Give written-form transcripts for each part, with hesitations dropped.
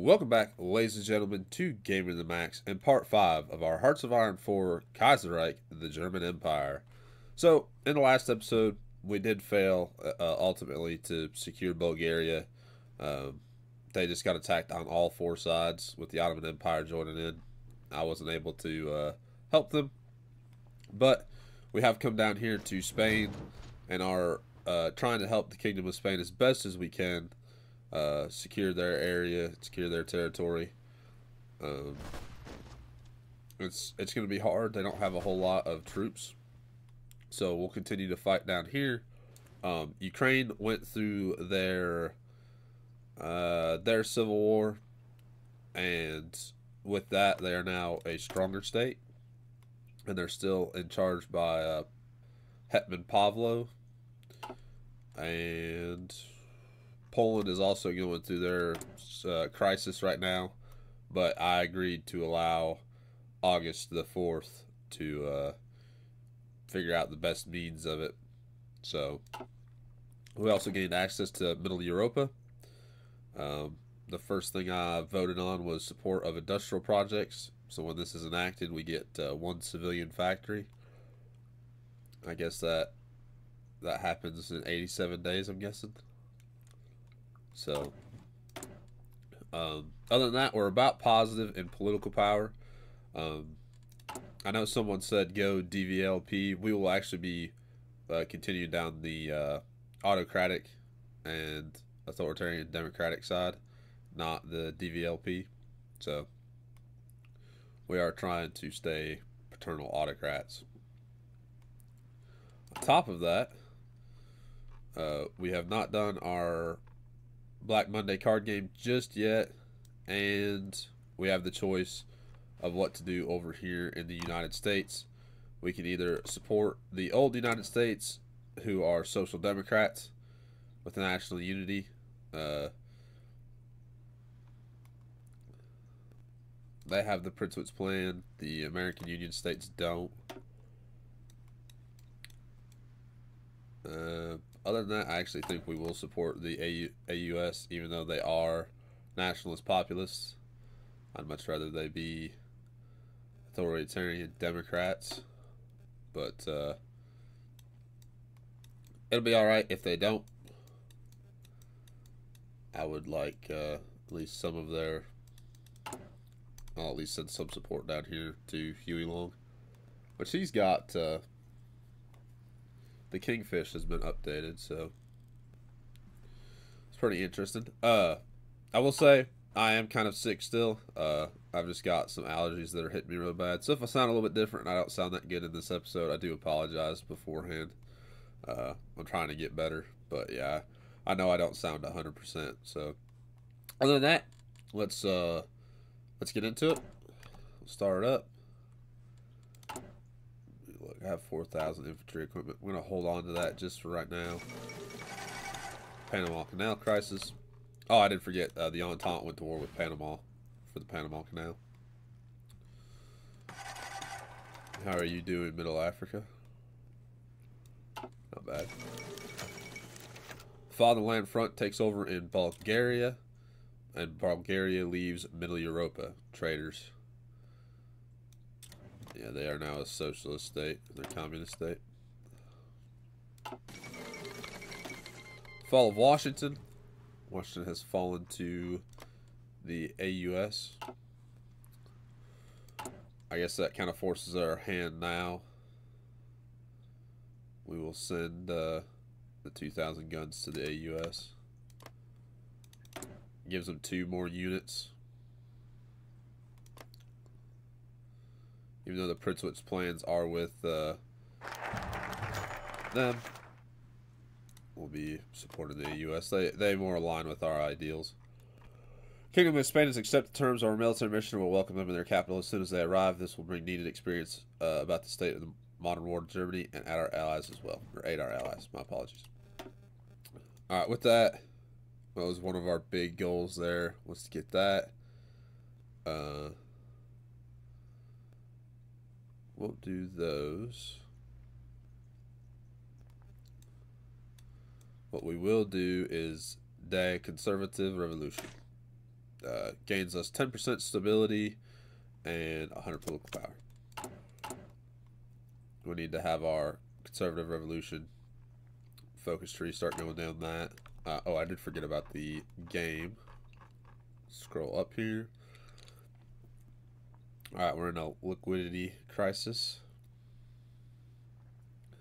Welcome back, ladies and gentlemen, to Gamer the Max and part 5 of our Hearts of Iron 4 Kaiserreich, the German Empire. So, in the last episode, we did fail ultimately to secure Bulgaria. Um, they just got attacked on all four sides with the Ottoman Empire joining in. I wasn't able to help them, but we have come down here to Spain and are trying to help the Kingdom of Spain as best as we can. Secure their area, secure their territory. Um, it's going to be hard. They don't have a whole lot of troops, so we'll continue to fight down here. Ukraine went through their civil war, and with that, they are now a stronger state, and they're still in charge by Hetman Pavlo, and Poland is also going through their crisis right now, but I agreed to allow August the 4th to figure out the best means of it. So we also gained access to Middle Europa. The first thing I voted on was support of industrial projects. So when this is enacted, we get one civilian factory. I guess that happens in 87 days, I'm guessing. So, other than that, we're about positive in political power. I know someone said go DVLP. We will actually be continuing down the autocratic and authoritarian democratic side, not the DVLP. So, we are trying to stay paternal autocrats. On top of that, we have not done our Black Monday card game just yet, and we have the choice of what to do over here in the United States. We can either support the old United States, who are social democrats with national unity. They have the Princewitt's plan. The American Union states don't. Other than that, I actually think we will support the AUS, even though they are nationalist populists. I'd much rather they be authoritarian Democrats. But it'll be alright if they don't. I would like at least some of their... I'll at least send some support down here to Huey Long. Which he's got... the Kingfish has been updated, so it's pretty interesting. I will say I am kind of sick still. I've just got some allergies that are hitting me real bad. So if I sound a little bit different and I don't sound that good in this episode, I do apologize beforehand. I'm trying to get better, but yeah, I know I don't sound 100%. So other than that, let's get into it. Let's start it up. I have 4,000 infantry equipment. I'm going to hold on to that just for right now. Panama Canal crisis. Oh, I didn't forget. The Entente went to war with Panama for the Panama Canal. How are you doing, Middle Africa? Not bad. Fatherland Front takes over in Bulgaria, and Bulgaria leaves Middle Europa. Traitors. Yeah, they are now a socialist state. They're a communist state. Fall of Washington. Washington has fallen to the AUS. I guess that kind of forces our hand now. We will send the 2,000 guns to the AUS. Gives them 2 more units. Even though the Princewitt's plans are with them, we'll be supporting the U.S. They more align with our ideals. Kingdom of Spain has accepted terms of our military mission and will welcome them in their capital as soon as they arrive. This will bring needed experience about the state of the modern war to Germany and aid our allies as well. Or aid our allies. My apologies. Alright, with that, that was one of our big goals there, was to get that. We'll do those. What we will do is the conservative revolution. gains us 10% stability and 100 political power. We need to have our conservative revolution focus tree start going down that. Oh, I did forget about the game. Scroll up here. Alright, we're in a liquidity crisis.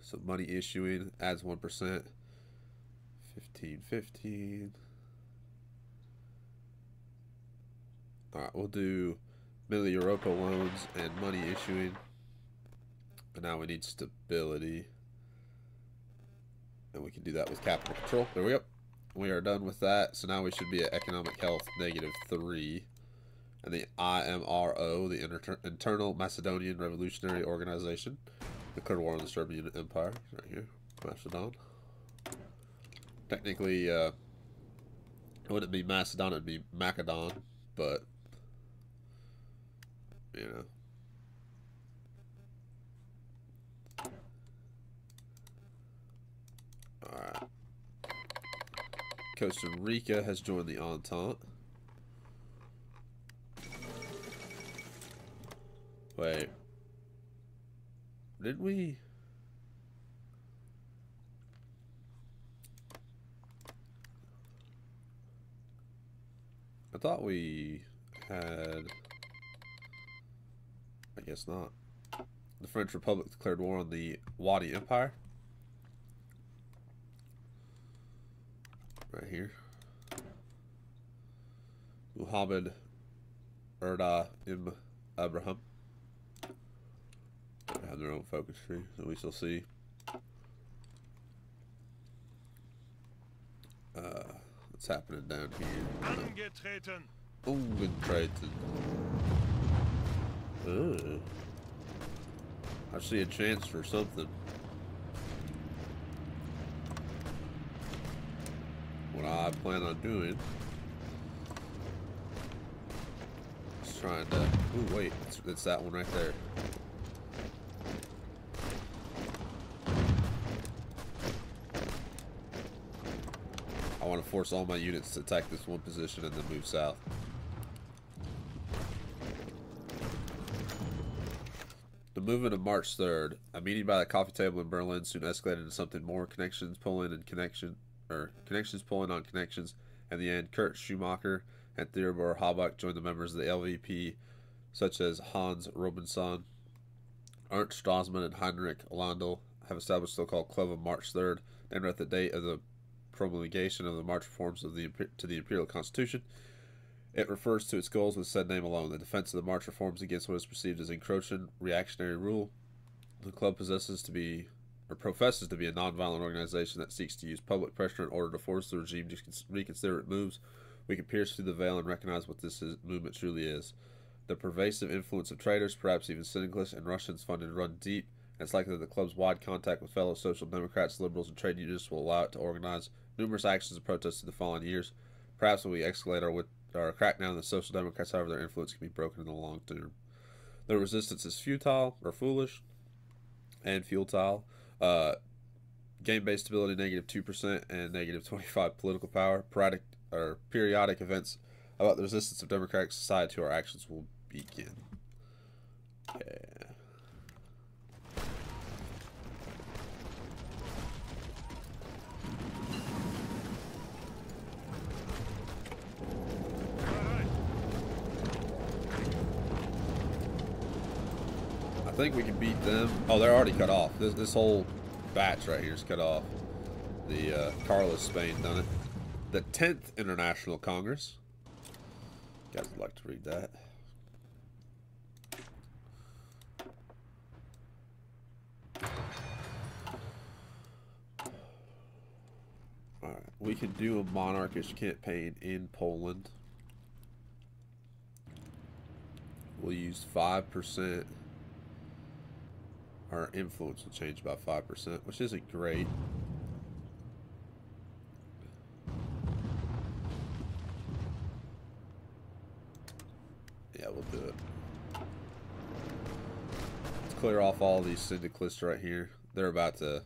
So money issuing adds 1%. 15. Alright, we'll do Middle Europa loans and money issuing. But now we need stability. And we can do that with capital control. There we go. We are done with that. So now we should be at economic health -3. And the IMRO, the Internal Macedonian Revolutionary Organization, declared war on the Serbian Empire. Right here. Macedon. Technically, it wouldn't be Macedon, it would be Macedon. But, you know. Alright. Costa Rica has joined the Entente. Wait. Did we? I thought we had... I guess not. The French Republic declared war on the Wadi Empire. Right here. Muhammad Erda Ibn Abraham. They have their own focus tree, so we shall see. What's happening down here? Angetreten. Angetreten. I see a chance for something. What I plan on doing is trying to... Ooh, wait. It's that one right there. I want to force all my units to attack this one position and then move south. The movement of March 3rd. A meeting by the coffee table in Berlin soon escalated into something more. Connections pulling on connections. In the end, Kurt Schumacher and Theodor Habach joined the members of the LVP, such as Hans Robinson, Ernst Strassmann, and Heinrich Landl, have established the so-called Club of March 3rd, named at the date of the promulgation of the March reforms to the Imperial Constitution. It refers to its goals with said name alone: the defense of the March reforms against what is perceived as encroaching reactionary rule. The club professes to be a non-violent organization that seeks to use public pressure in order to force the regime to reconsider its moves. We can pierce through the veil and recognize what this movement truly is. The pervasive influence of traitors, perhaps even syndicalists and Russians funded, run deep, and it's likely that the club's wide contact with fellow social democrats, liberals, and trade unionists will allow it to organize numerous actions and protests in the following years. Perhaps when we escalate our crackdown on the social democrats, however, their influence can be broken in the long term. The resistance is futile, or foolish, and futile. Game-based stability -2% and -25 political power. Periodic events about the resistance of democratic society to our actions will begin. Okay. I think we can beat them. Oh, they're already cut off. This whole batch right here is cut off. The Carlos Spain done it. The 10th International Congress. You guys would like to read that. Alright, we can do a monarchist campaign in Poland. We'll use 5%. Our influence will change by 5%, which isn't great. Yeah, we'll do it. Let's clear off all these syndicalists right here. They're about to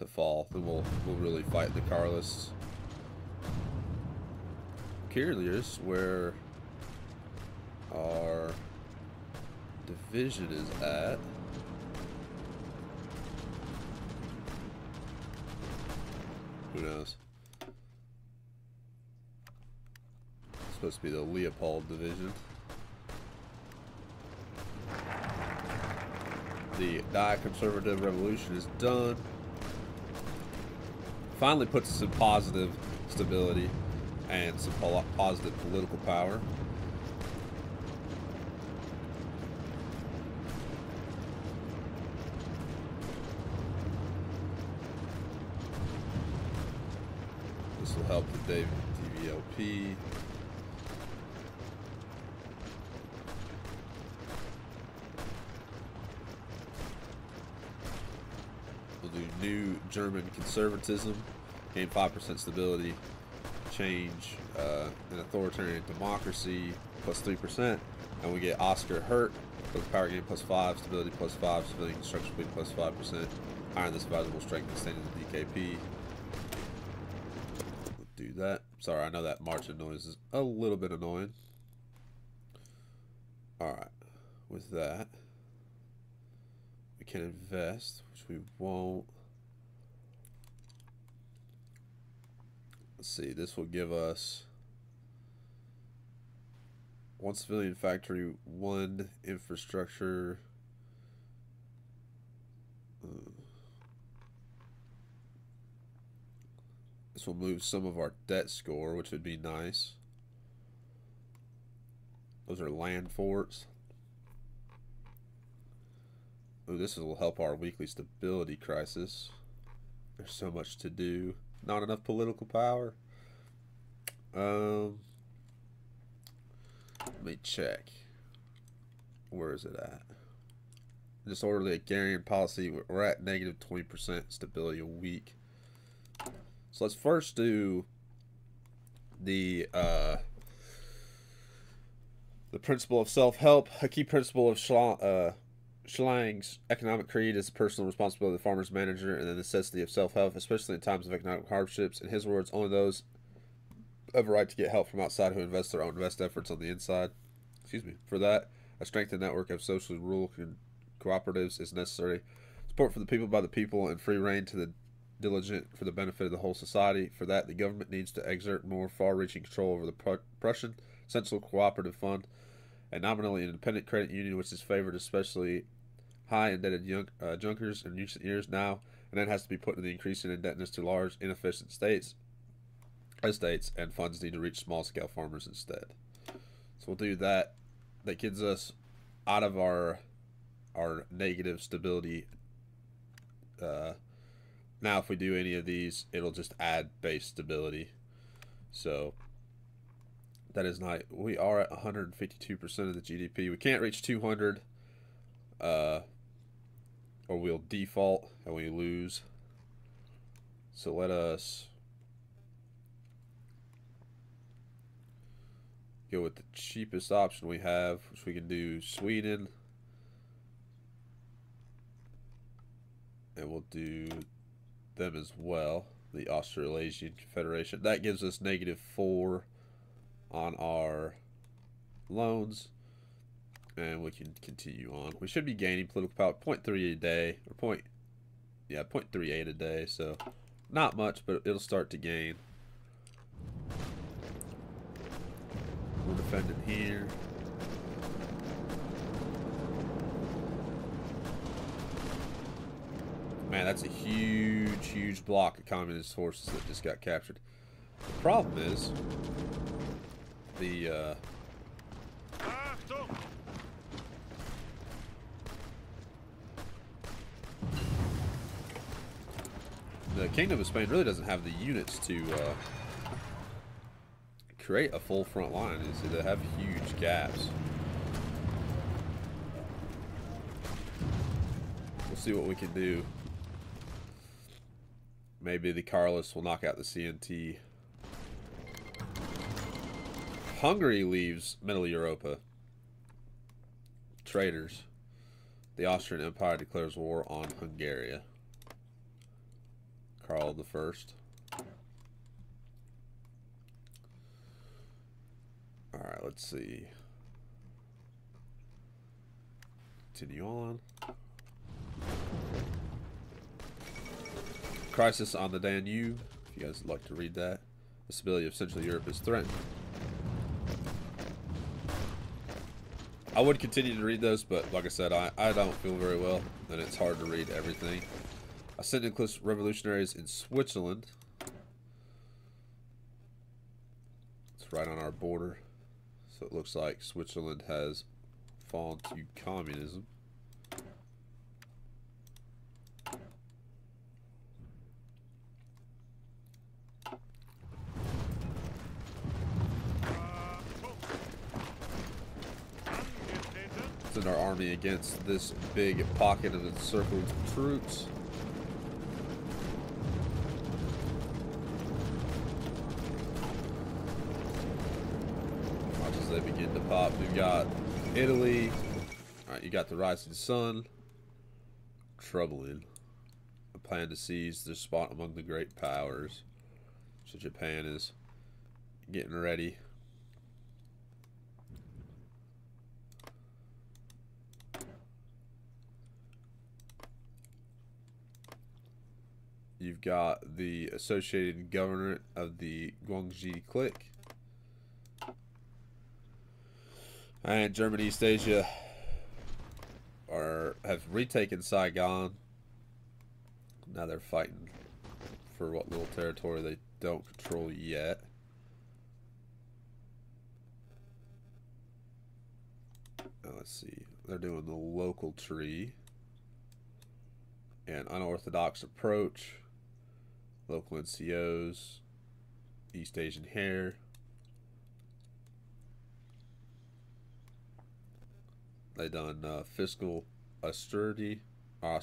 fall. Then we'll really fight the Carlists. Curious where our division is at. Who knows? It's supposed to be the Leopold division. The Conservative Revolution is done. Finally puts us in positive stability and some positive political power. This will help the DVLP. We'll do new German conservatism, gain 5% stability, change an authoritarian democracy plus 3%, and we get Oscar Hurt with power gain plus 5, stability plus 5, civilian construction speed plus 5%, iron this advisable strength and standing the DKP. We'll do that. Sorry, I know that marching noise is a little bit annoying. Alright, with that, we can invest, which we won't. Let's see, this will give us 1 civilian factory, 1 infrastructure. This will move some of our debt score, which would be nice. Those are land forts. Ooh, this will help our weekly stability crisis. There's so much to do. Not enough political power. Let me check. Where is it at? Disorderly agrarian policy. We're at negative 20% stability a week. So let's first do the principle of self-help. A key principle of Schlang's economic creed is the personal responsibility of the farmer's manager and the necessity of self-help, especially in times of economic hardships. In his words, only those have a right to get help from outside who invest their own best efforts on the inside. Excuse me. For that, a strengthened network of socially rural cooperatives is necessary. Support for the people by the people and free reign to the diligent for the benefit of the whole society. For that, the government needs to exert more far-reaching control over the Prussian Central Cooperative Fund, a nominally independent credit union which is favored especially high indebted junkers in recent years now, and then has to be put in the increasing indebtedness to large, inefficient estates, and funds need to reach small-scale farmers instead. So we'll do that. That gets us out of our negative stability. Now, if we do any of these, it'll just add base stability. So that is not. We are at 152% of the GDP. We can't reach 200, or we'll default and we lose. So let us go with the cheapest option we have, which we can do Sweden, and we'll do them as well, the Australasian Confederation. That gives us -4 on our loans, and we can continue on. We should be gaining political power 0.3 a day, or 0.38 a day, so not much, but it'll start to gain. We're defending here. Man, that's a huge block of communist forces that just got captured. The problem is the Kingdom of Spain really doesn't have the units to create a full front line. You see, they have huge gaps. We'll see what we can do. Maybe the Carlists will knock out the CNT. Hungary leaves Middle Europa. Traitors. The Austrian Empire declares war on Hungary. Karl the First. Alright, let's see. Continue on. Crisis on the Danube. If you guys would like to read that. The stability of Central Europe is threatened. I would continue to read those, but like I said, I don't feel very well, and it's hard to read everything. Syndicalist revolutionaries in Switzerland. It's right on our border. So it looks like Switzerland has fallen to communism. Send our army against this big pocket of encircled troops. Watch as they begin to pop. We've got Italy. Alright, you got the rising sun. Troubling. A plan to seize the spot among the great powers. So Japan is getting ready. You've got the associated governor of the Guangxi clique. And Germany, East Asia have retaken Saigon. Now they're fighting for what little territory they don't control yet. Now let's see. They're doing the local tree. And unorthodox approach. Local NCOs. East Asian hair. They done fiscal austerity. Alright.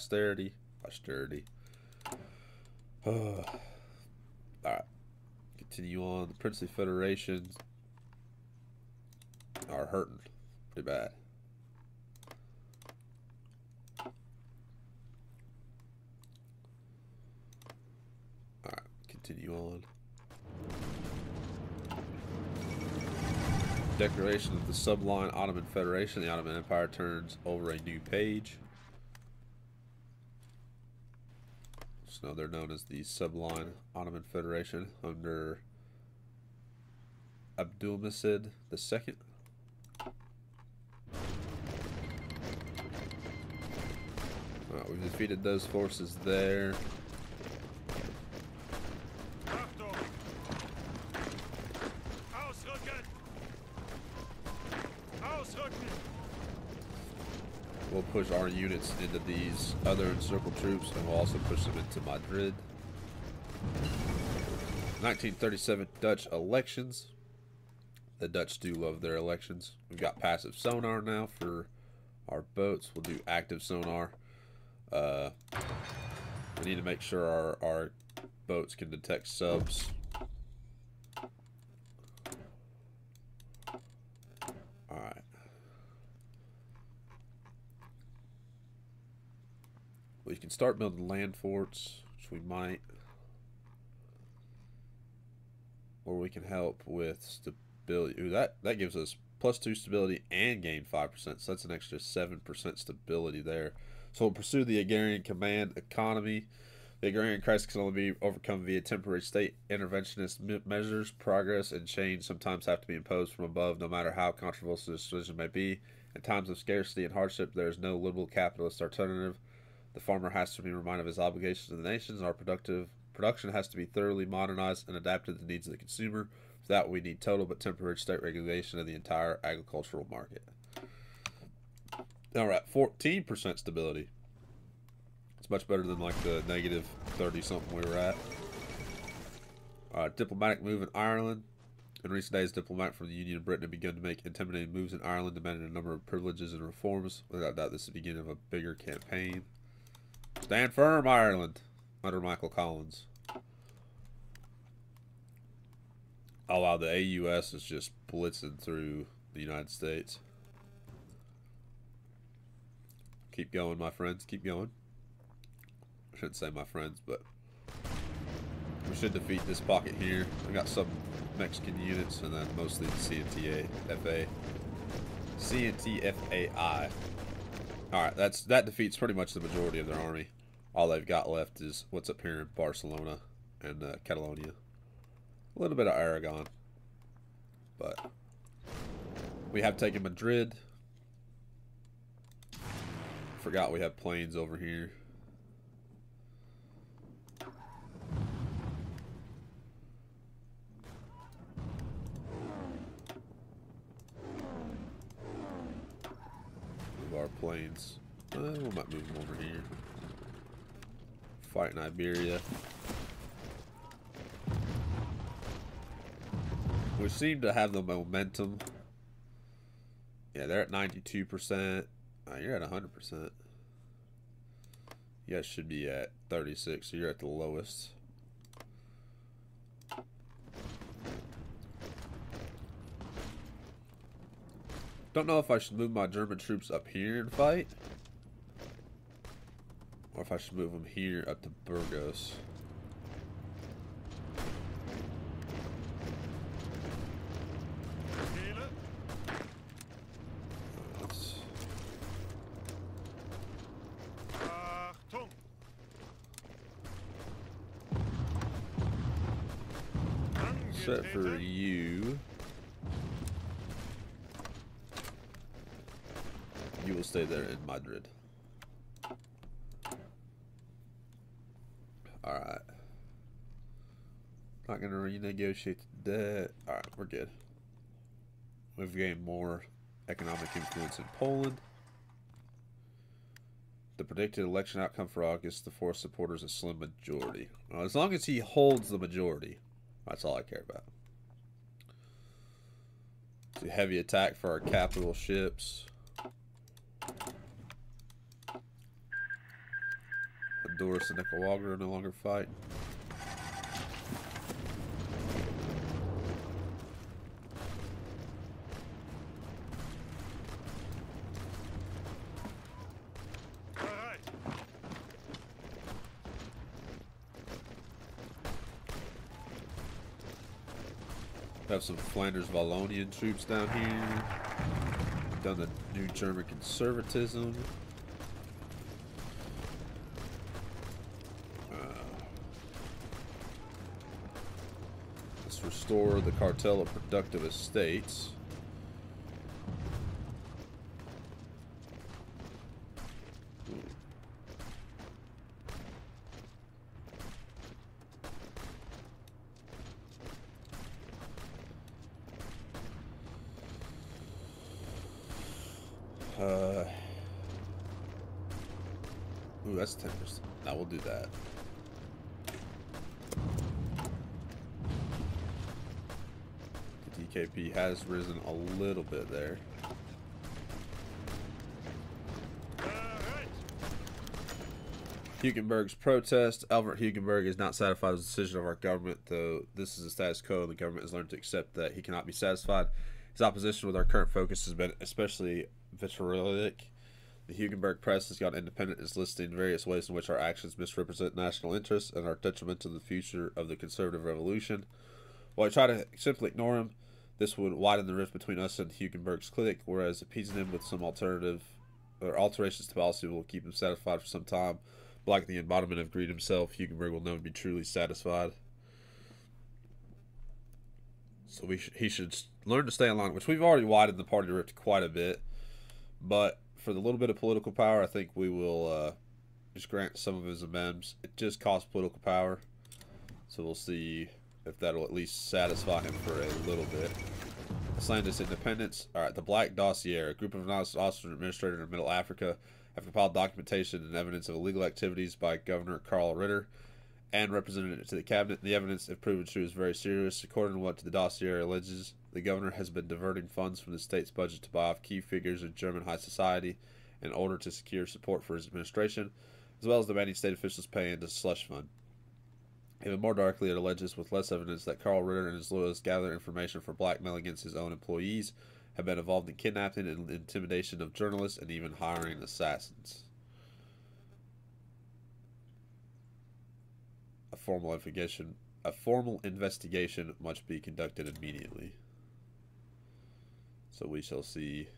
Continue on. The Princely Federations are hurting pretty bad. Alright, continue on. Declaration of the Sublime Ottoman Federation. The Ottoman Empire turns over a new page. So they're known as the Sublime Ottoman Federation under Abdülmecid II. Alright, we've defeated those forces there. We'll push our units into these other encircled troops, and we'll also push them into Madrid. 1937 Dutch elections. The Dutch do love their elections. We've got passive sonar now for our boats. We'll do active sonar. We need to make sure our boats can detect subs. Alright. We can start building land forts, which we might. Or we can help with stability. Ooh, that gives us +2 stability and gain 5%. So that's an extra 7% stability there. So we'll pursue the agrarian command economy. The agrarian crisis can only be overcome via temporary state interventionist measures. Progress and change sometimes have to be imposed from above, no matter how controversial the decision may be. In times of scarcity and hardship, there is no liberal capitalist alternative. The farmer has to be reminded of his obligations to the nations. Our production has to be thoroughly modernized and adapted to the needs of the consumer. For that, we need total but temporary state regulation of the entire agricultural market. Now we're at 14% stability. It's much better than like the negative 30-something we were at. Diplomatic move in Ireland. In recent days, diplomats from the Union of Britain have begun to make intimidating moves in Ireland, demanding a number of privileges and reforms. Without doubt, this is the beginning of a bigger campaign. Stand firm, Ireland, under Michael Collins. Oh wow, the AUS is just blitzing through the United States. Keep going, my friends. Keep going. I shouldn't say my friends, but we should defeat this pocket here. We got some Mexican units, and then mostly the CNTFAI. Alright, that defeats pretty much the majority of their army. All they've got left is what's up here in Barcelona and Catalonia. A little bit of Aragon. But we have taken Madrid. Forgot we have planes over here. Move our planes. We might move them over here. Fight in Iberia. We seem to have the momentum. Yeah, they're at 92%. You're at 100%. You guys should be at 36, so you're at the lowest. Don't know if I should move my German troops up here and fight, or if I should move them here up to Burgos. Except for you. You will stay there in Madrid. Alright. Not gonna renegotiate the debt. Alright, we're good. We've gained more economic influence in Poland. The predicted election outcome for August, the force supporters a slim majority. Well, as long as he holds the majority, that's all I care about. It's a heavy attack for our capital ships. Honduras and Nicaragua are no longer fighting. We have some Flanders Wallonian troops down here. Done the new German conservatism. Let's restore the cartel of productive estates. Ooh, that's 10%. Now we'll do that. The DKP has risen a little bit there. Hugenberg's protest. Albert Hugenberg is not satisfied with the decision of our government, though this is a status quo and the government has learned to accept that he cannot be satisfied. His opposition with our current focus has been especially vitriolic. The Hugenberg press has gone independent and is listing various ways in which our actions misrepresent national interests and are detrimental to the future of the conservative revolution. While I try to simply ignore him, this would widen the rift between us and Hugenberg's clique, whereas appeasing him with some alterations to policy will keep him satisfied for some time. But like the embodiment of greed himself, Hugenberg will never be truly satisfied. So he should learn to stay in line, which we've already widened the party rift quite a bit, but for the little bit of political power, I think we will just grant some of his amendments. It just costs political power, so we'll see if that'll at least satisfy him for a little bit. Assigned us independence. Alright, the Black Dossier. A group of anonymous officers and administrators in Middle Africa have compiled documentation and evidence of illegal activities by Governor Karl Ritter and represented it to the cabinet. The evidence, if proven true, is very serious. According to what the dossier alleges, the governor has been diverting funds from the state's budget to buy off key figures in German high society in order to secure support for his administration, as well as demanding state officials pay into slush fund. Even more darkly, it alleges with less evidence that Karl Ritter and his loyalists gather information for blackmail against his own employees, have been involved in kidnapping and intimidation of journalists, and even hiring assassins. A formal investigation must be conducted immediately. So we shall see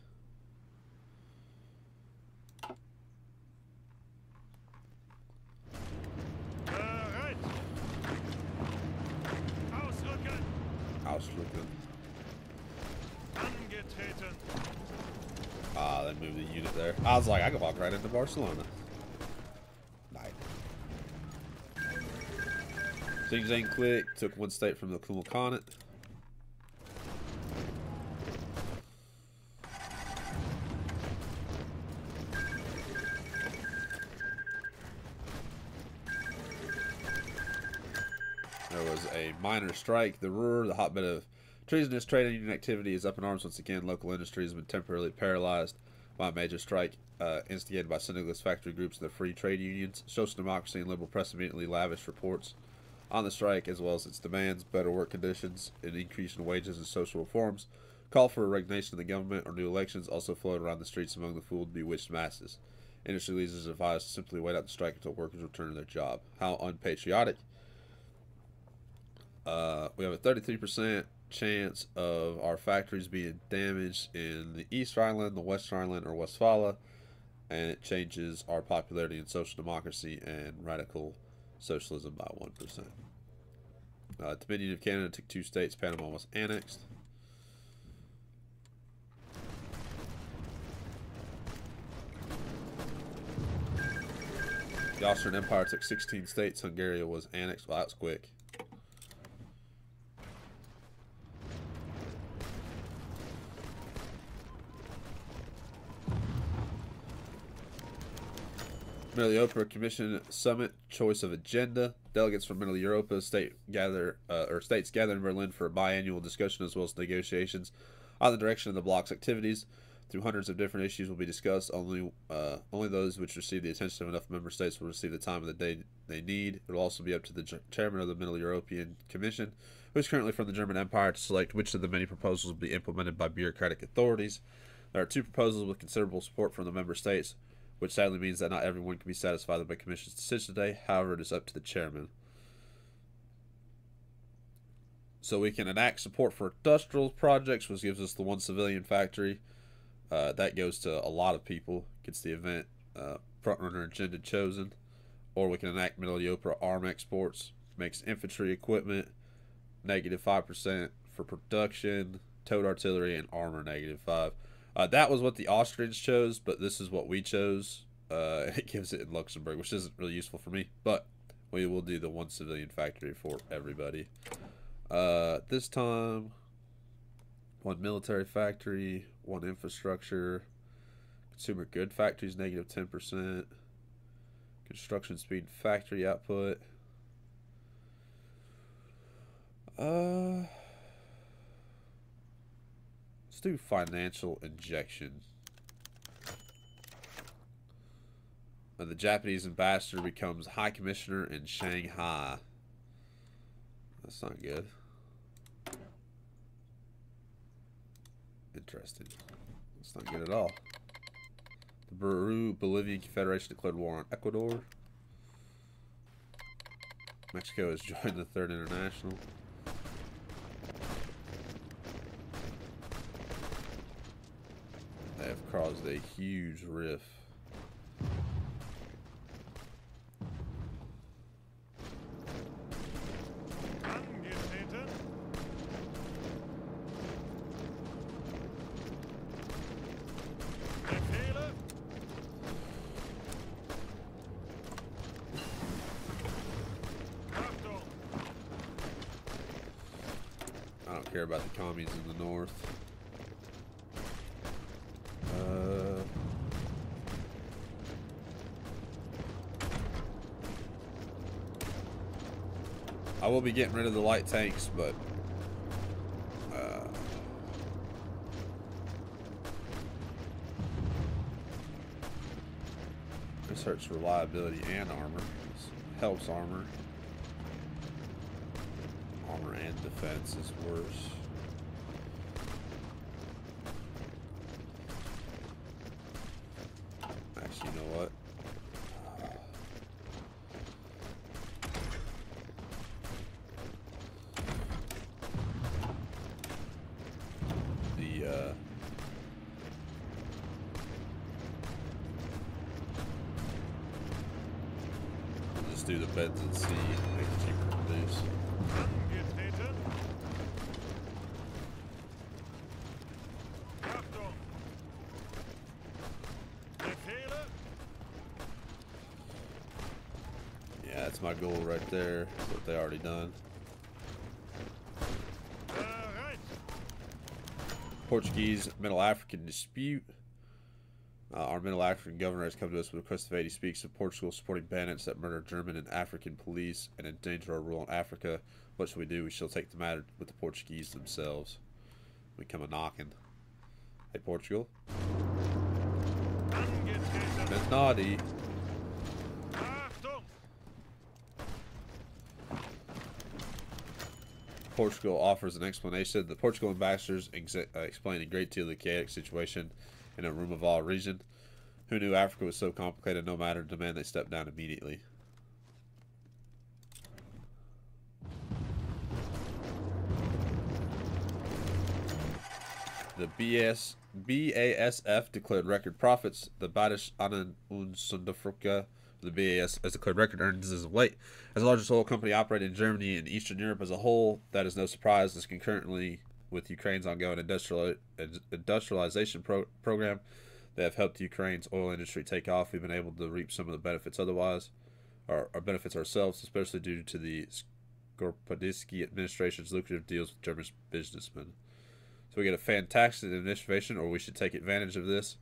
Ausdrücken. Ah, they moved the unit there. I was like, I could walk right into Barcelona. Nice. Zing Zang quick. Took one state from the Khanate. There was a minor strike. The Ruhr, the hotbed of treasonous trade and union activity, is up in arms once again. Local industry has been temporarily paralyzed by a major strike instigated by syndicalist factory groups and the free trade unions. Social democracy and liberal press immediately lavished reports on the strike, as well as its demands: better work conditions, an increase in wages, and social reforms. Call for a resignation of the government or new elections also floated around the streets among the fooled, bewitched masses. Industry leaders advised to simply wait out the strike until workers return to their job. How unpatriotic. We have a 33% chance of our factories being damaged in the East Rhineland, the West Rhineland, or Westphalia, and it changes our popularity in social democracy and radical socialism by 1%. Dominion of Canada took 2 states. Panama was annexed. The Austrian Empire took 16 states. Hungary was annexed. Well, that was quick. Middle Europa Commission Summit Choice of Agenda. Delegates from Middle Europa states gather in Berlin for a biannual discussion as well as negotiations on the direction of the bloc's activities. Through hundreds of different issues will be discussed. Only those which receive the attention of enough member states will receive the time of the day they need. It will also be up to the chairman of the Middle European Commission, who is currently from the German Empire, to select which of the many proposals will be implemented by bureaucratic authorities. There are 2 proposals with considerable support from the member states, which sadly means that not everyone can be satisfied with the Commission's decision today. However, it is up to the chairman. So we can enact support for industrial projects, which gives us the 1 civilian factory. That goes to a lot of people. Gets the event frontrunner agenda chosen. Or we can enact Middle Europa arm exports. Makes infantry equipment -5% for production, towed artillery, and armor -5%. That was what the Austrians chose, but this is what we chose. It gives it in Luxembourg, which isn't really useful for me, but we will do the 1 civilian factory for everybody. This time, 1 military factory, 1 infrastructure, consumer good factories -10%, construction speed factory output. Let's do financial injection. And the Japanese ambassador becomes High Commissioner in Shanghai. That's not good. Interesting. That's not good at all. The Bolivian Confederation declared war on Ecuador. Mexico has joined the Third International. They have caused a huge rift. I don't care about the commies in the north. I will be getting rid of the light tanks, but this hurts reliability and armor. This helps armor. Armor and defense is worse. Actually, you know what? Just do the beds at sea and make it cheaper to produce. my goal right there. What they already done. Portuguese Middle African dispute. Our Middle African governor has come to us with a request of aid. He speaks of Portugal supporting bandits that murder German and African police and endanger our rule in Africa. What shall we do? We shall take the matter with the Portuguese themselves. We come a knocking. Hey, Portugal. Bit naughty. Portugal offers an explanation. The Portugal ambassadors explained a great deal of the chaotic situation in a room of all region. Who knew Africa was so complicated? No matter to demand they step down immediately. The BASF declared record profits. The Badisch Sonderfrucke, the BAS, has declared record earnings as of late. As the largest oil company operating in Germany and Eastern Europe as a whole, that is no surprise, as concurrently with Ukraine's ongoing industrialization program that have helped Ukraine's oil industry take off. We've been able to reap some of the benefits otherwise, or our benefits ourselves, especially due to the Skorpadisky administration's lucrative deals with German businessmen. So we get a fantastic administration, or we should take advantage of this.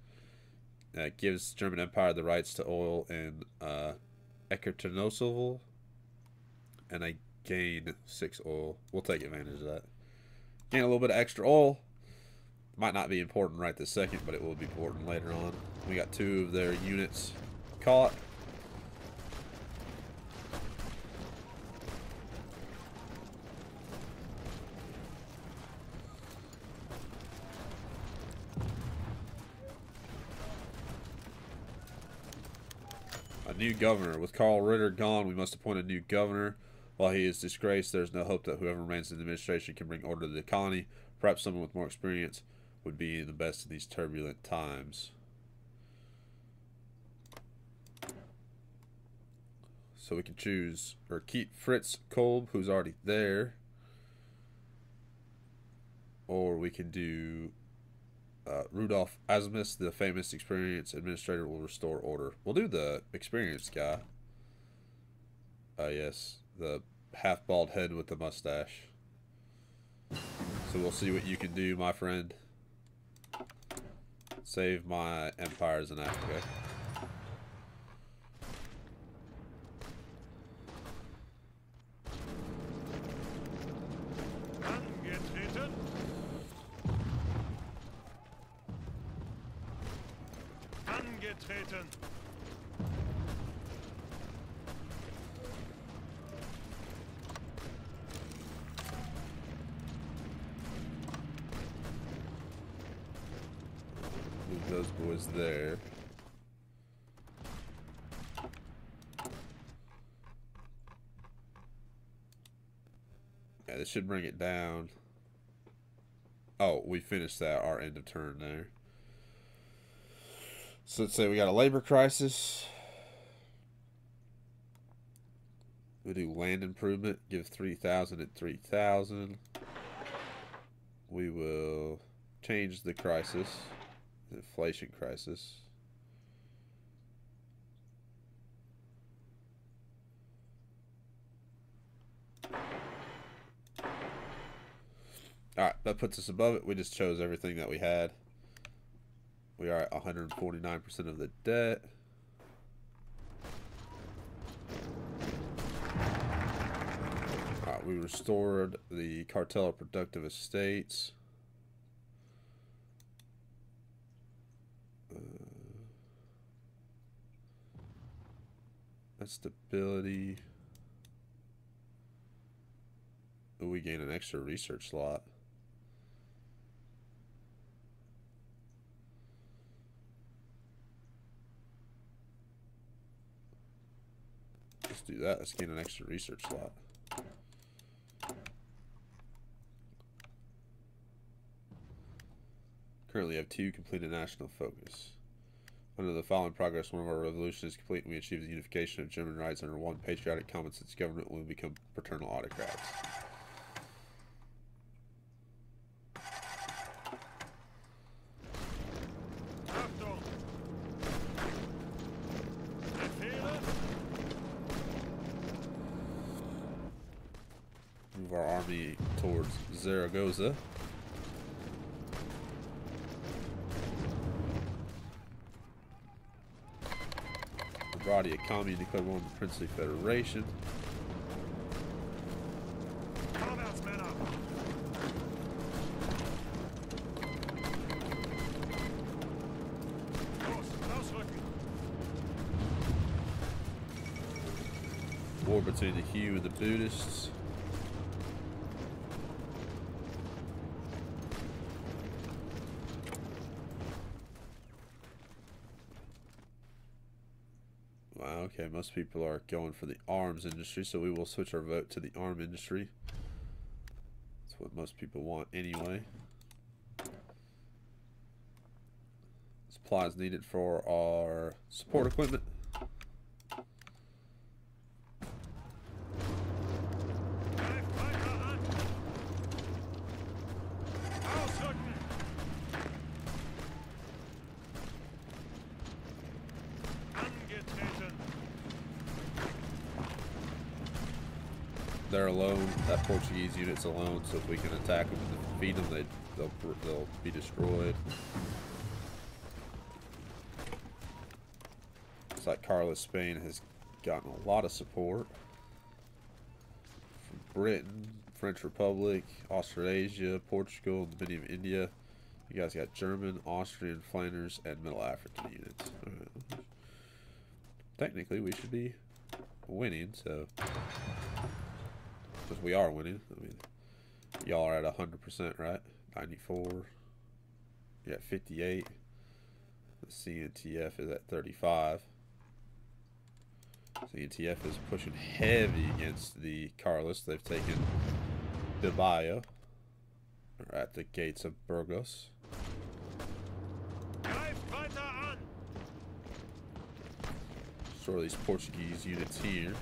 It gives German Empire the rights to oil in Ekaterinosl, and I gain 6 oil. We'll take advantage of that. Gain a little bit of extra oil. Might not be important right this second, but it will be important later on. We got 2 of their units caught. A new governor. With Karl Ritter gone, we must appoint a new governor. While he is disgraced, there is no hope that whoever remains in the administration can bring order to the colony. Perhaps someone with more experience would be the best in these turbulent times. So we can choose, or keep Fritz Kolb, who's already there. Or we can do Rudolf Asmus, the famous experienced administrator, will restore order. We'll do the experienced guy. Yes, the half-bald head with the mustache. So we'll see what you can do, my friend. Save my empires in Africa. Angetreten. Move those boys there. Yeah, this should bring it down. Oh, we finished that, our end of turn there. So let's say we got a labor crisis. We do land improvement, give 3,000 at 3,000. We will change the crisis, the inflation crisis. Alright, that puts us above it. We just chose everything that we had. We are at 149% of the debt. Alright, we restored the cartel of productive estates. That's stability. Ooh, we gain an extra research slot. Let's do that. Let's gain an extra research slot. Currently have 2 completed national focus. Under the following progress, one of our revolutions is complete and we achieve the unification of German rights under one patriotic common sense government when we become paternal autocrats. our army towards Zaragoza. Body of Commune declared war on the Princely Federation. War between the Hue and the Buddhists. Wow, okay, most people are going for the arms industry, so we will switch our vote to the arm industry. That's what most people want anyway. Supplies needed for our support equipment. They're alone. That Portuguese unit's alone. So if we can attack them and defeat them, they'll be destroyed. Looks like Carlos Spain has gotten a lot of support from Britain, French Republic, Australasia, Portugal, and many of India. You guys got German, Austrian, Flanders, and Middle African units. Technically, we should be winning. So. Because we are winning. I mean, y'all are at 100%, right? 94. You got 58. The CNTF is at 35. CNTF is pushing heavy against the Carlists. They've taken Bilbao. They're at the gates of Burgos. Destroy these Portuguese units here.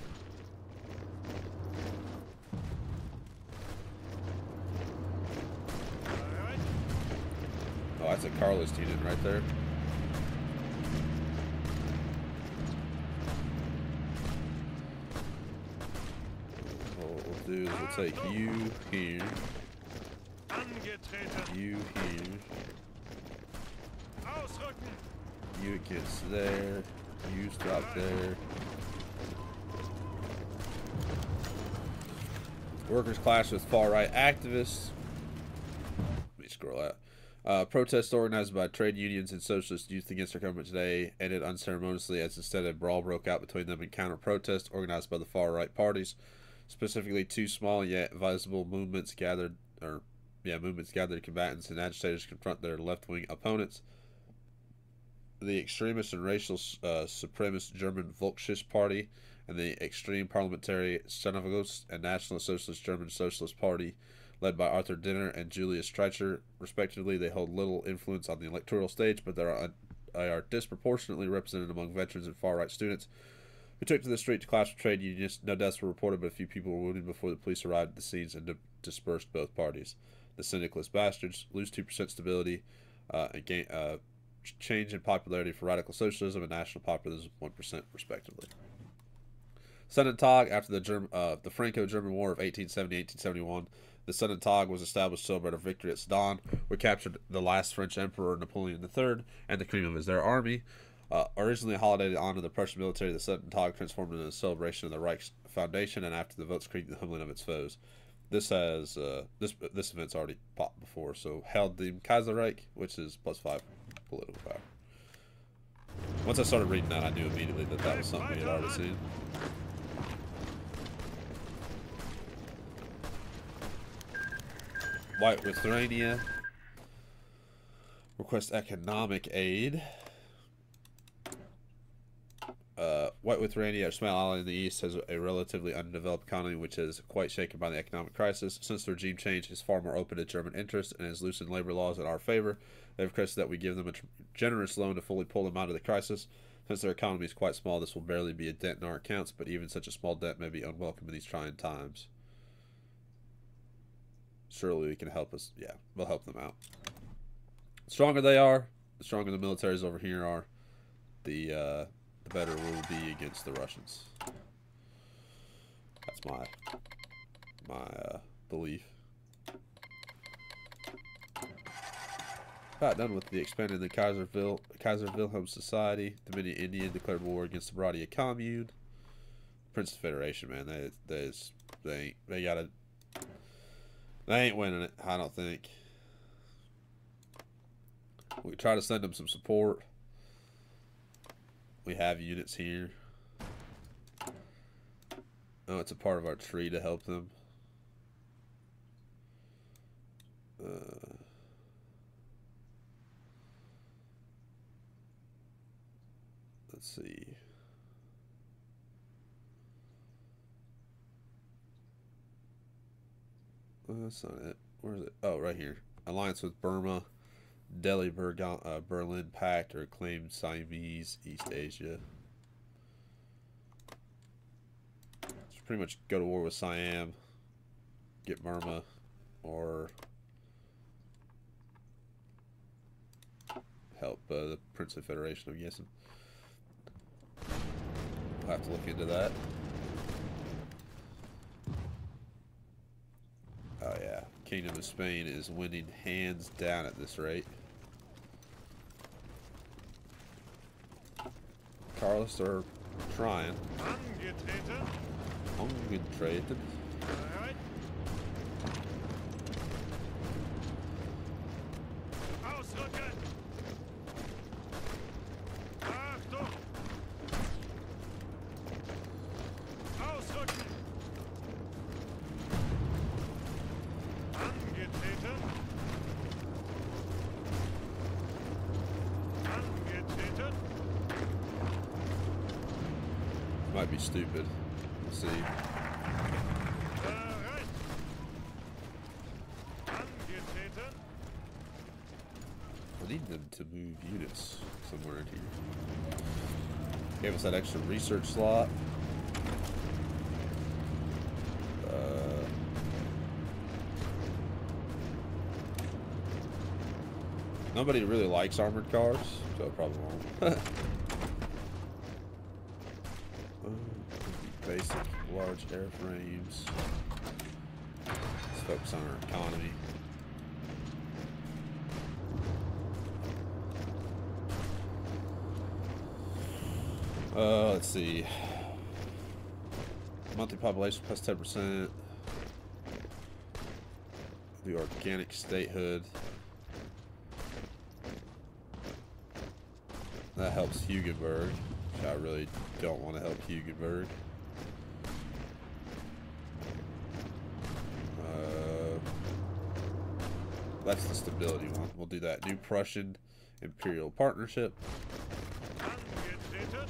Oh, that's a Carlist unit right there. What we'll do is we'll take you here. You here. You against there. You stop there. Workers clash with far-right activists. Let me scroll out. Protests organized by trade unions and socialist youth against our government today ended unceremoniously as instead a brawl broke out between them and counter-protests organized by the far-right parties. Specifically, two small yet visible movements gathered combatants and agitators to confront their left-wing opponents. The extremist and racial supremacist German Volksist Party and the extreme parliamentary Stenavagos and National Socialist German Socialist Party, led by Arthur Dinner and Julius Streicher, respectively. They hold little influence on the electoral stage, but they are disproportionately represented among veterans and far-right students who took to the street to clash with trade unions. No deaths were reported, but a few people were wounded before the police arrived at the scenes and dispersed both parties. The syndicalist bastards lose 2% stability and gain change in popularity for radical socialism and national populism 1% respectively. Sonnentag, after the Franco-German War of 1870-1871, the Sonnentag was established to celebrate a victory at Sedan, where captured the last French Emperor Napoleon III and the cream of their army. Originally a holiday to honor the Prussian military, the Sonnentag transformed into a celebration of the Reich's foundation, and after the Volkskrieg, the humbling of its foes. This has this event's already popped before, so held the Kaiserreich, which is +5 political power. Once I started reading that, I knew immediately that that was something we had already seen. White Lithuania requests economic aid. White Lithuania, a small island in the east, has a relatively undeveloped economy which is quite shaken by the economic crisis. Since the regime change is far more open to German interests and has loosened labor laws in our favor, they have requested that we give them a generous loan to fully pull them out of the crisis. Since their economy is quite small, this will barely be a dent in our accounts, but even such a small debt may be unwelcome in these trying times. Surely we can help us. Yeah, we'll help them out. The stronger they are, the stronger the militaries over here are, the better we'll be against the Russians. That's my belief. About done with the expanding the Kaiser Wilhelm Society. Dominion Indian declared war against the Baradia Commune. Prince Federation, man, they ain't winning it. I don't think. We try to send them some support. We have units here. Oh, it's a part of our tree to help them. Let's see. That's not it. Where is it? Oh, right here. Alliance with Burma, Delhi Berlin Pact, or claimed Siamese East Asia. Just pretty much go to war with Siam, get Burma, or help the Prince of Federation, I'm guessing. I'll have to look into that. Oh yeah, Kingdom of Spain is winning hands down at this rate. Carlos are trying. Angetreten. Ausrücken! Achtung! Ausrücken! Angetreten! Angetreten! Might be stupid. We'll see. Bereit! Angetreten! I need them to move units somewhere in here. Gave us that extra research slot. Nobody really likes armored cars, so it probably won't. Basic large airframes. Let's focus on our economy. Let's see. Monthly population plus 10%. The organic statehood. That helps Hugenberg, which I really don't want to help Hugenberg. That's the stability one. We'll do that. New Prussian Imperial Partnership. Angetreten!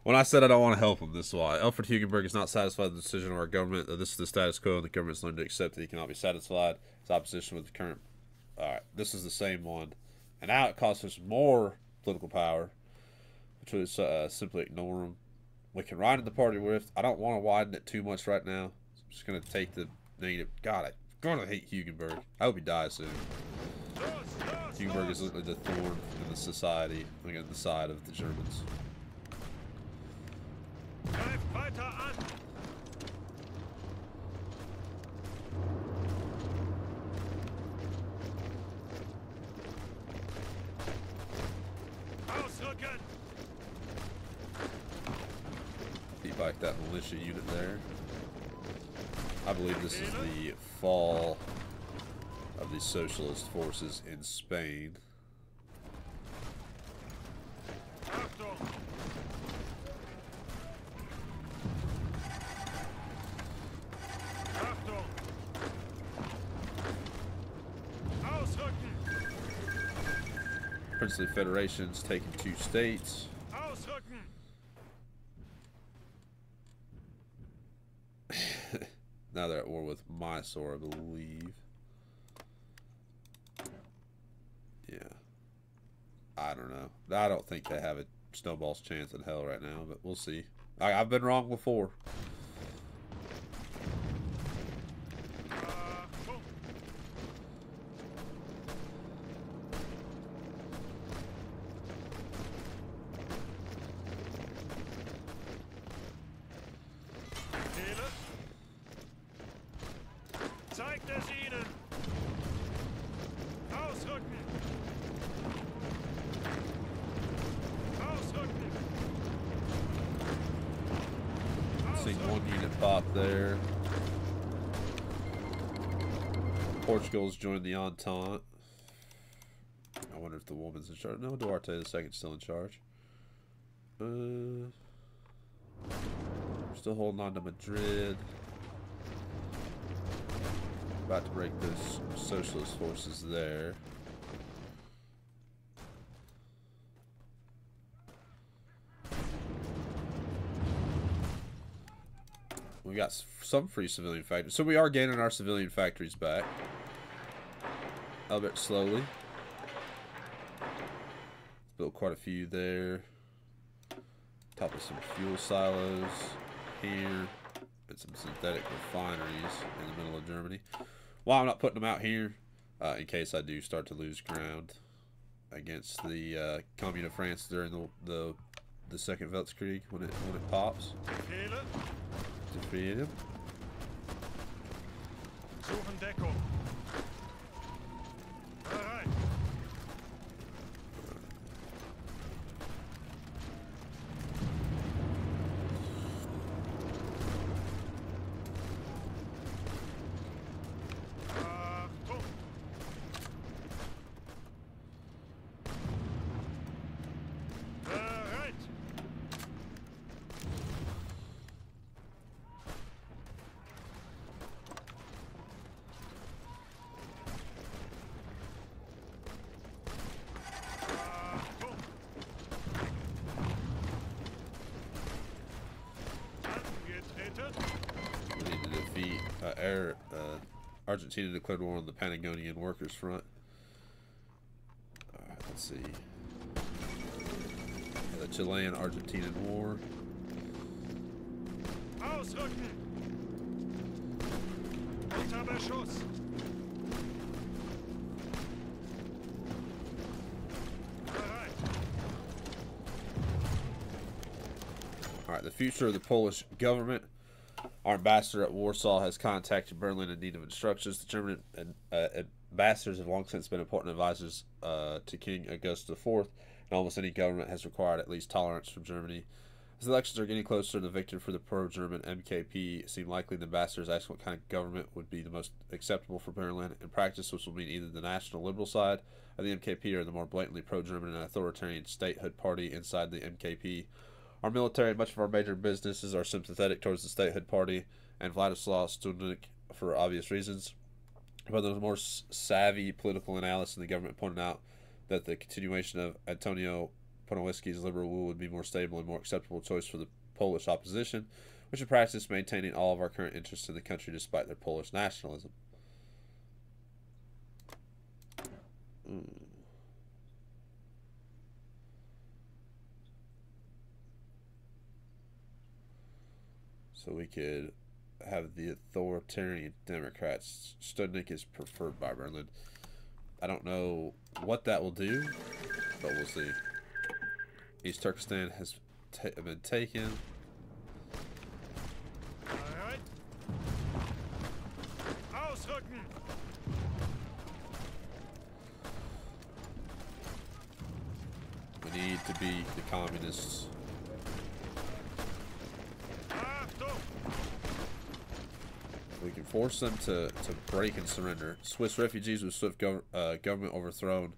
When I said I don't want to help him, this is why. Alfred Hugenberg is not satisfied with the decision of our government. This is the status quo, and the government's learned to accept that he cannot be satisfied. His opposition with the current... Alright, this is the same one. And now it costs us more political power, which was simply ignore him. We can ride in the party rift. I don't want to widen it too much right now. So I'm just going to take the negative... God, I'm going to hate Hugenberg. I hope he dies soon. Hugenberg is literally the thorn in the society, like on the side of the Germans. Greif weiter an! Ausrücken! Beat back that militia unit there. I believe this is the fall of the socialist forces in Spain. Achtung! Achtung! Ausrücken! Princely Federation's taking 2 states. Ausrücken! Now they're at war with Mysore, I believe. Yeah. I don't know. I don't think they have a snowball's chance in hell right now, but we'll see. I've been wrong before. Achtung! seen one unit pop there. Portugal's joined the Entente. I wonder if the woman's in charge. No, Duarte II's still in charge. Still holding on to Madrid. About to break those socialist forces there. We got some free civilian factories. So we are gaining our civilian factories back. A bit slowly. Built quite a few there. Top of some fuel silos here. And some synthetic refineries in the middle of Germany. Well, I'm not putting them out here in case I do start to lose ground against the Commune of France during the Second Weltkrieg when it pops. Defeat him. Suchen Deckung. Bereit. Achtung. Bereit. We need to defeat Argentina declared war on the Patagonian Workers Front. Alright, let's see. The Chilean-Argentinian War. Ausrücken. Unter Beschuss. Bereit. Alright, the future of the Polish government. Our ambassador at Warsaw has contacted Berlin in need of instructions. The German ambassadors have long since been important advisors to King Augustus IV, and almost any government has required at least tolerance from Germany. As the elections are getting closer, the victory for the pro-German MKP seemed likely. The ambassadors asked what kind of government would be the most acceptable for Berlin. In practice, this will mean either the National Liberal side of the MKP or the more blatantly pro-German and authoritarian statehood party inside the MKP. Our military and much of our major businesses are sympathetic towards the statehood party and Vladislav Studenik for obvious reasons. But the more savvy political analysts in the government pointed out that the continuation of Antonio Poniewski's liberal rule would be more stable and more acceptable choice for the Polish opposition, which in practice maintaining all of our current interests in the country despite their Polish nationalism. So we could have the authoritarian Democrats. Studnik is preferred by Berlin. I don't know what that will do, but we'll see. East Turkestan has been taken. Bereit. Ausrücken. We need to beat the communists. We can force them to break and surrender. Swiss refugees with swift government overthrown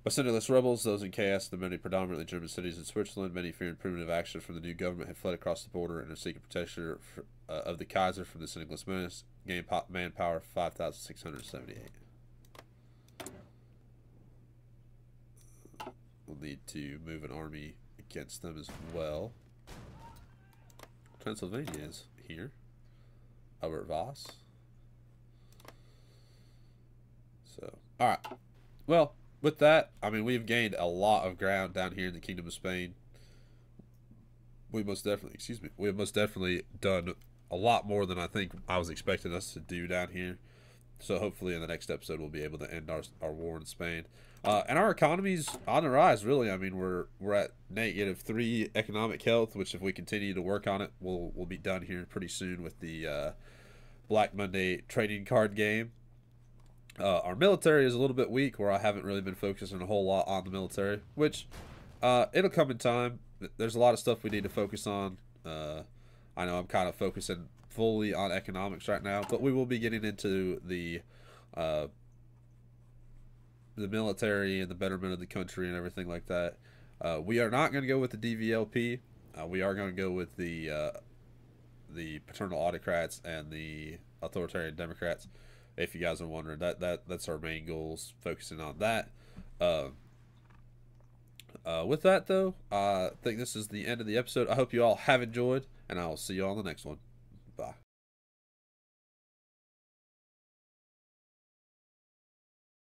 by centerless rebels, those in chaos in the many predominantly German cities in Switzerland. Many fearing primitive action from the new government had fled across the border and are seeking protection of the Kaiser from this endless menace. Gain manpower 5,678. We'll need to move an army against them as well. Transylvania is here. Albert Voss. So, alright. Well, with that, I mean, we've gained a lot of ground down here in the Kingdom of Spain. We most definitely, we have most definitely done a lot more than I think I was expecting us to do down here. So hopefully in the next episode we'll be able to end our war in Spain. And our economy's on the rise, really. I mean, we're at -3 economic health, which if we continue to work on it, we'll be done here pretty soon with the Black Monday trading card game. Our military is a little bit weak, where I haven't really been focusing a whole lot on the military, which it'll come in time. There's a lot of stuff we need to focus on. I know I'm kind of focusing fully on economics right now, but we will be getting into uh, the military and the betterment of the country and everything like that. We are not going to go with the DVLP. We are going to go with the paternal autocrats and the authoritarian Democrats. If you guys are wondering, that's our main goals, focusing on that. Uh, with that, though, I think this is the end of the episode. I hope you all have enjoyed, and I will see you on the next one. Bye.